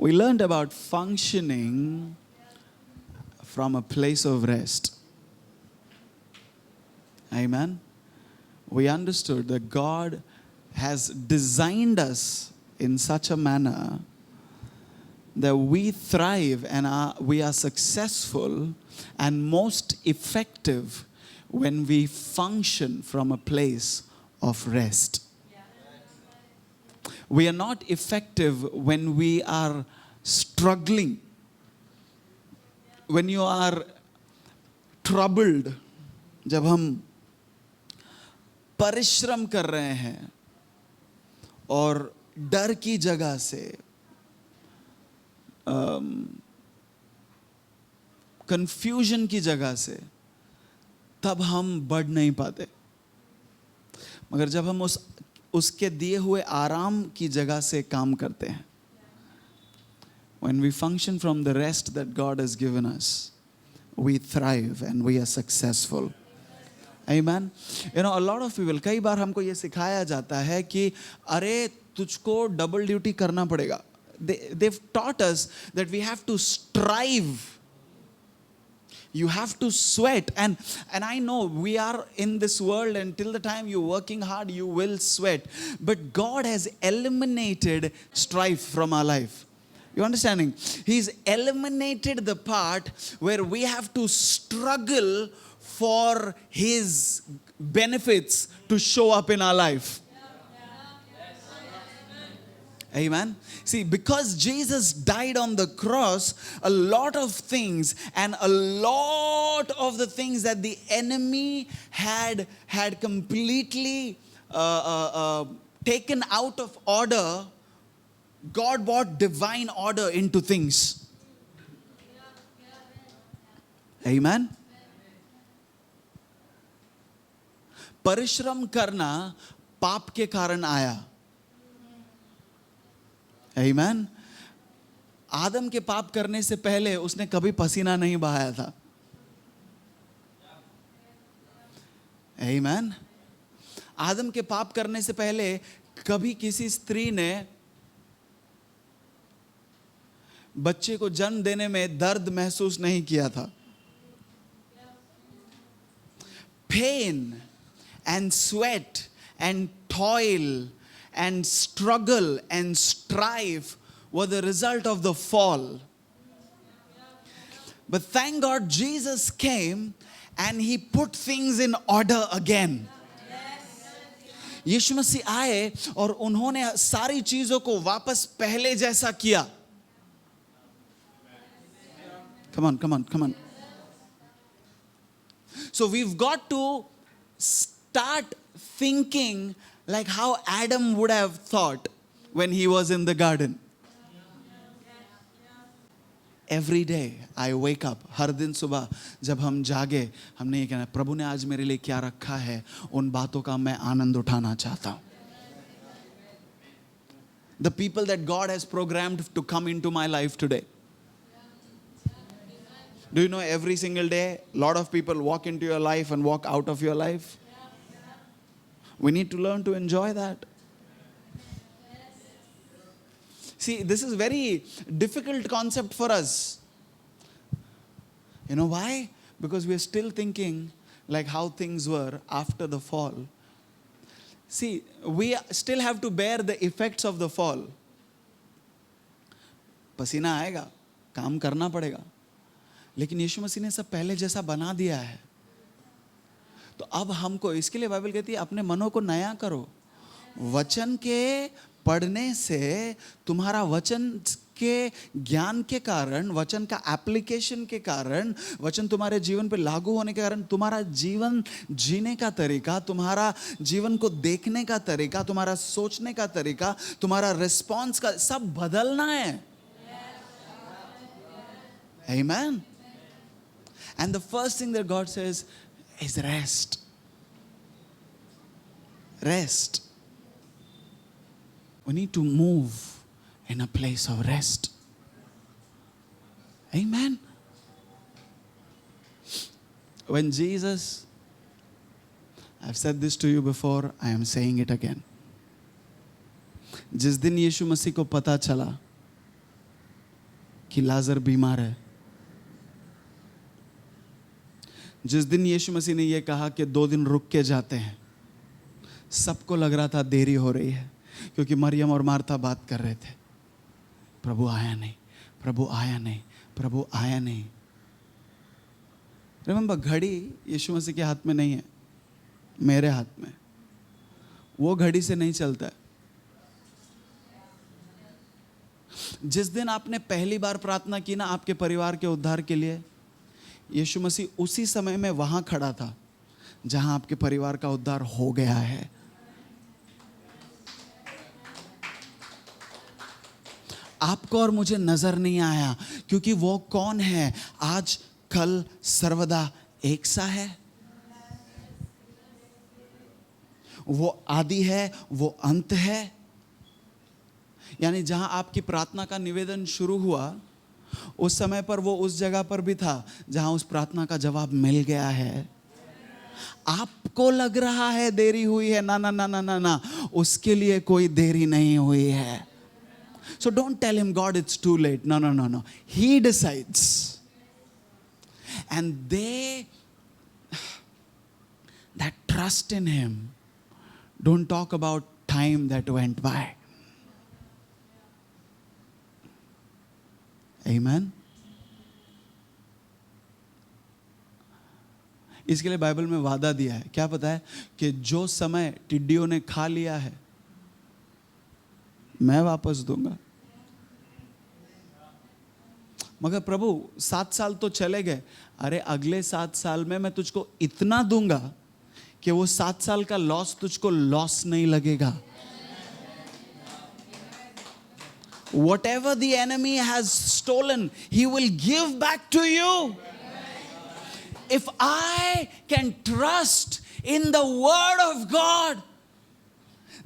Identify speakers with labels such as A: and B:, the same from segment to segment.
A: We learned about functioning from a place of rest. Amen. We understood that God has designed us in such a manner that we thrive and we are successful and most effective when we function from a place of rest. We are not effective when we are struggling, when you are troubled, जब हम परिश्रम कर रहे हैं और डर की जगह से, कंफ्यूजन की जगह से, तब हम बढ़ नहीं पाते. मगर जब हम उसके दिए हुए आराम की जगह से काम करते हैं, when we function from the rest that God has given us, we thrive and we are successful. Amen. You know, a lot of people, कई बार हमको ये सिखाया जाता है कि अरे तुझको डबल ड्यूटी करना पड़ेगा. They've taught us that we have to strive. You have to sweat. And I know we are in this world, and till the time you're working hard, you will sweat. But God has eliminated strife from our life. You understanding? He's eliminated the part where we have to struggle for His benefits to show up in our life. Amen. See, because Jesus died on the cross, a lot of things and a lot of the things that the enemy had completely taken out of order, God brought divine order into things. Amen. परिश्रम करना पाप के कारण आया. Amen. आदम के पाप करने से पहले उसने कभी पसीना नहीं बहाया था. Amen. आदम के पाप करने से पहले कभी किसी स्त्री ने बच्चे को जन्म देने में दर्द महसूस नहीं किया था. Pain and sweat and toil and struggle and strife were the result of the fall. But thank God Jesus came and He put things in order again. यीशु मसीह आए और उन्होंने सारी चीजों को वापस पहले जैसा किया. Come on. So we've got to start thinking like how Adam would have thought when he was in the garden. Every day I wake up, हर दिन सुबह जब हम जागे, हमने ये कहना, प्रभु ने आज मेरे लिए क्या रखा है, उन बातों का मैं आनंद उठाना चाहता हूँ. The people that God has programmed to come into my life today. Do you know every single day, a lot of people walk into your life and walk out of your life? We need to learn to enjoy that. See, this is very difficult concept for us. You know why? Because we are still thinking like how things were after the fall. See, we still have to bear the effects of the fall. पसीना आएगा, काम करना पड़ेगा. लेकिन यीशु मसीह ने सब पहले जैसा बना दिया है. तो अब हमको, इसके लिए बाइबल कहती है, अपने मनों को नया करो. वचन के पढ़ने से, तुम्हारा वचन के ज्ञान के कारण, वचन का एप्लीकेशन के कारण, वचन तुम्हारे जीवन पे लागू होने के कारण, तुम्हारा जीवन जीने का तरीका, तुम्हारा जीवन को देखने का तरीका, तुम्हारा सोचने का तरीका, तुम्हारा रिस्पॉन्स का, सब बदलना है. Amen. And the first thing that God says is rest. Rest. We need to move in a place of rest. Amen. When Jesus, I've said this to you before, I am saying it again. जिस दिन यीशु मसीह को पता चला कि लाजर बीमार है। जिस दिन यीशु मसीह ने यह कहा कि 2 दिन रुक के जाते हैं, सबको लग रहा था देरी हो रही है, क्योंकि मरियम और मार्था बात कर रहे थे, प्रभु आया नहीं, प्रभु आया नहीं, प्रभु आया नहीं। रिमेंबर, घड़ी यीशु मसीह के हाथ में नहीं है, मेरे हाथ में। वो घड़ी से नहीं चलता है। जिस दिन आपने पहली बार प्रार्थना की ना आपके परिवार के उद्धार के लिए, यीशु मसीह उसी समय में वहां खड़ा था जहां आपके परिवार का उद्धार हो गया है। आपको और मुझे नजर नहीं आया, क्योंकि वो कौन है? आज कल सर्वदा एक सा है। वो आदि है, वो अंत है। यानी जहां आपकी प्रार्थना का निवेदन शुरू हुआ, उस समय पर वो उस जगह पर भी था जहां उस प्रार्थना का जवाब मिल गया है। आपको लग रहा है देरी हुई है, ना ना ना ना ना ना, उसके लिए कोई देरी नहीं हुई है। So don't tell him, God, it's too late. No, no, no, no. He decides. And they that trust in him don't talk about time that went by. Amen. इसके लिए बाइबल में वादा दिया है, क्या पता है? कि जो समय टिड्डियों ने खा लिया है, मैं वापस दूंगा। मगर प्रभु 7 साल तो चले गए। अरे अगले 7 साल में मैं तुझको इतना दूंगा कि वो 7 साल का लॉस तुझको लॉस नहीं लगेगा। Whatever the enemy has stolen, he will give back to you. If I can trust in the word of God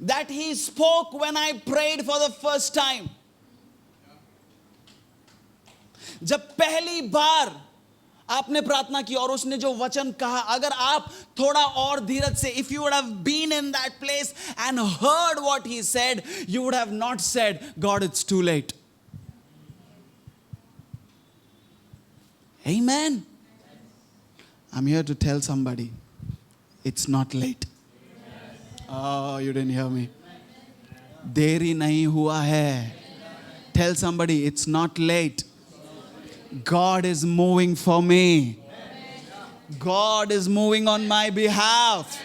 A: that he spoke when I prayed for the first time. जब पहली बार आपने प्रार्थना की और उसने जो वचन कहा, अगर आप थोड़ा और धीरज से, if you would have been in that place and heard what he said, you would have not said, God, it's too late. Amen. I'm here to tell somebody, it's not late. Oh, you didn't hear me. देरी नहीं हुआ है. Tell somebody, it's not late. God is moving for me. God is moving on my behalf.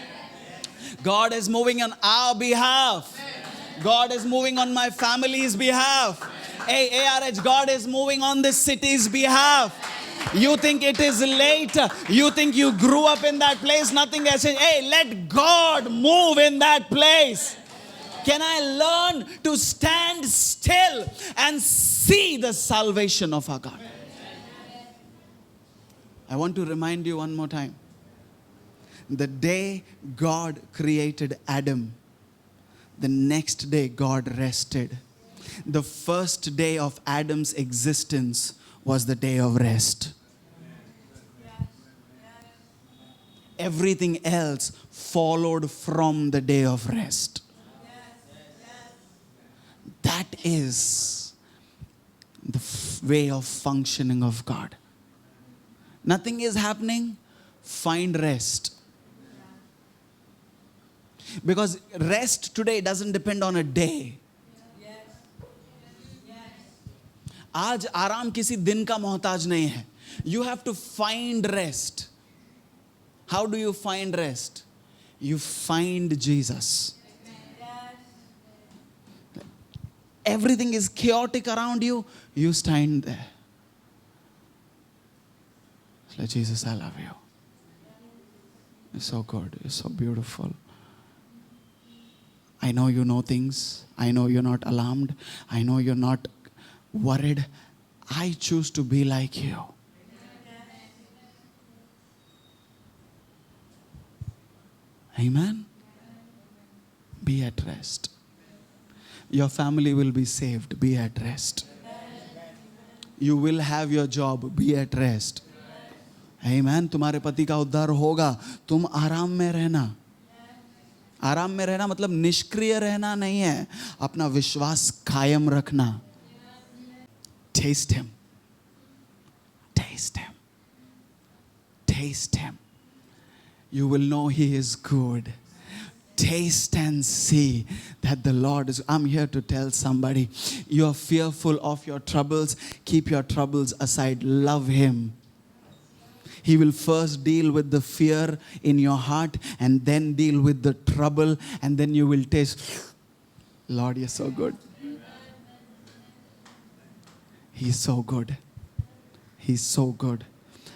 A: God is moving on our behalf. God is moving on my family's behalf. Hey, ARH, God is moving on this city's behalf. You think it is late? You think you grew up in that place? Nothing has changed. Hey, let God move in that place. Can I learn to stand still and see the salvation of our God? I want to remind you one more time. The day God created Adam, the next day God rested. The first day of Adam's existence was the day of rest. Everything else followed from the day of rest. That is the way of functioning of God. Nothing is happening, find rest. Because rest today doesn't depend on a day. आज आराम किसी दिन का मोहताज नहीं है. You have to find rest. How do you find rest? You find Jesus. Everything is chaotic around you, you stand there. Like, Jesus, I love you. You're so good. You're so beautiful. I know you know things. I know you're not alarmed. I know you're not worried. I choose to be like you. Amen. Be at rest. Your family will be saved. Be at rest. You will have your job. Be at rest. Amen. तुम्हारे पति का उद्धार होगा. तुम आराम में रहना. आराम में रहना मतलब निष्क्रिय रहना नहीं है. अपना विश्वास कायम रखना. Taste him. taste Him. Taste Him. You will know He is good. Taste and see that the Lord is. I'm here to tell somebody, you're fearful of your troubles. Keep your troubles aside. Love Him. He will first deal with the fear in your heart and then deal with the trouble, and then you will taste, Lord, you're so good. He's so good. He's so good.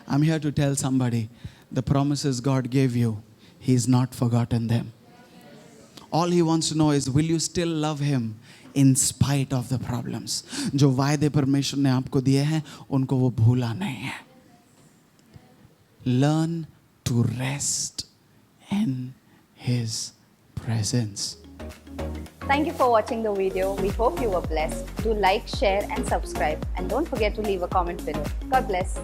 A: I'm here to tell somebody, the promises God gave you, He's not forgotten them. All He wants to know is, will you still love Him in spite of the problems? जो वायदे परमेश्वर ने आपको दिए हैं, उनको वो भूला नहीं है. Learn to rest in His presence.
B: Thank you for watching the video. We hope you were blessed. Do like, share and subscribe. And don't forget to leave a comment below. God bless.